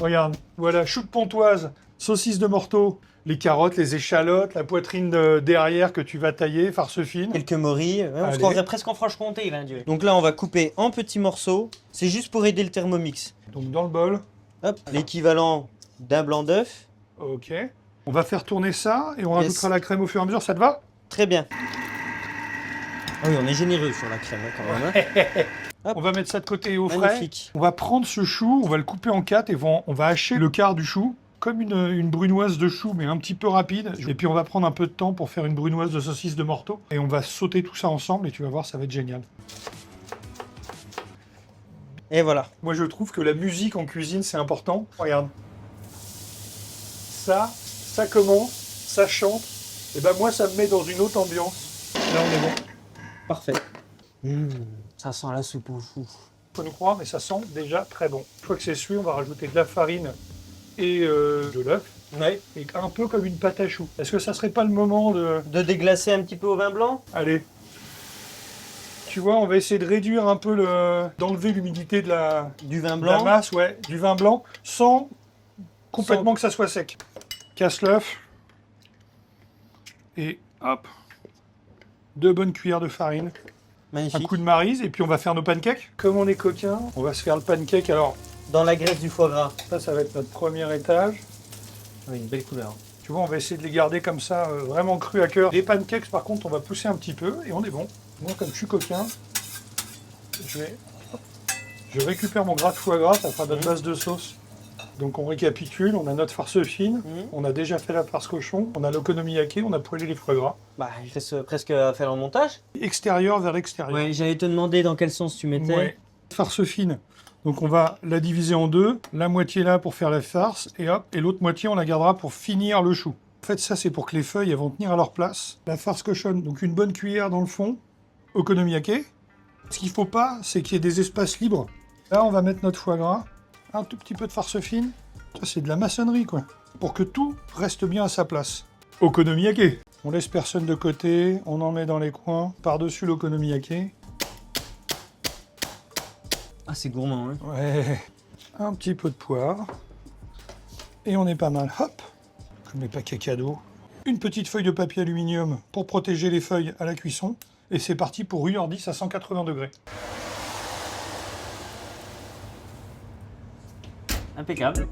Regarde, voilà, chou de Pontoise, saucisse de Morteau, les carottes, les échalotes, la poitrine derrière que tu vas tailler, farce fine. Quelques morilles. Ouais, on se Allez. croirait presque en Franche-Comté, ben Dieu. Donc là, on va couper en petits morceaux. C'est juste pour aider le Thermomix. Donc dans le bol, Hop, l'équivalent d'un blanc d'œuf. ok. On va faire tourner ça et on Yes. rajoutera la crème au fur et à mesure, ça te va? Très bien. Ah oui, on est généreux sur la crème hein, quand même. Hein. Hop. On va mettre ça de côté au frais. Magnifique. On va prendre ce chou, on va le couper en 4 et on va hacher le quart du chou, comme une brunoise de chou, mais un petit peu rapide. Et puis on va prendre un peu de temps pour faire une brunoise de saucisse de Morteau. Et on va sauter tout ça ensemble et tu vas voir, ça va être génial. Et voilà. Moi je trouve que la musique en cuisine c'est important. Regarde. Ça commence, ça chante. Et ben moi ça me met dans une autre ambiance. Là on est bon. Parfait. Ça sent la soupe au chou. Faut nous croire, mais ça sent déjà très bon. Une fois que c'est cuit, on va rajouter de la farine et de l'œuf. Ouais. Et un peu comme une pâte à choux. Est-ce que ça serait pas le moment de... De déglacer un petit peu au vin blanc. Allez. Tu vois, on va essayer de réduire un peu d'enlever l'humidité Du vin de la blanc. masse, ouais, du vin blanc, sans complètement que ça soit sec. Casse l'œuf. Et hop. 2 bonnes cuillères de farine. Un Magnifique. coup de maryse. Et puis on va faire nos pancakes. Comme on est coquin, on va se faire le pancake. Alors, Dans la graisse du foie gras. ça va être notre premier étage. Oui, une belle couleur. Tu vois, on va essayer de les garder comme ça, vraiment crus à cœur. Les pancakes, par contre, on va pousser un petit peu et on est bon. Moi, comme je suis coquin, je récupère mon gras de foie gras, ça fera notre base de sauce. Donc on récapitule, on a notre farce fine, on a déjà fait la farce cochon, on a l'okonomiyaki, on a poêlé les foie gras. Bah, il reste presque à faire le montage. Extérieur vers l'extérieur. Ouais, j'allais te demander dans quel sens tu mettais. Ouais. Farce fine. Donc on va la diviser en deux, la moitié là pour faire la farce, et hop, et l'autre moitié on la gardera pour finir le chou. En fait ça c'est pour que les feuilles elles vont tenir à leur place. La farce cochonne, donc une bonne cuillère dans le fond, okonomiyaki. Ce qu'il faut pas, c'est qu'il y ait des espaces libres. Là on va mettre notre foie gras, un tout petit peu de farce fine. Ça c'est de la maçonnerie quoi, pour que tout reste bien à sa place. Okonomiyaki. On laisse personne de côté, on en met dans les coins, par-dessus l'okonomiyaki. Ah, c'est gourmand, hein. Ouais, un petit peu de poivre. Et on est pas mal. Hop, comme les paquets cadeaux. Une petite feuille de papier aluminium pour protéger les feuilles à la cuisson. Et c'est parti pour 1h10 à 180 degrés. Impeccable.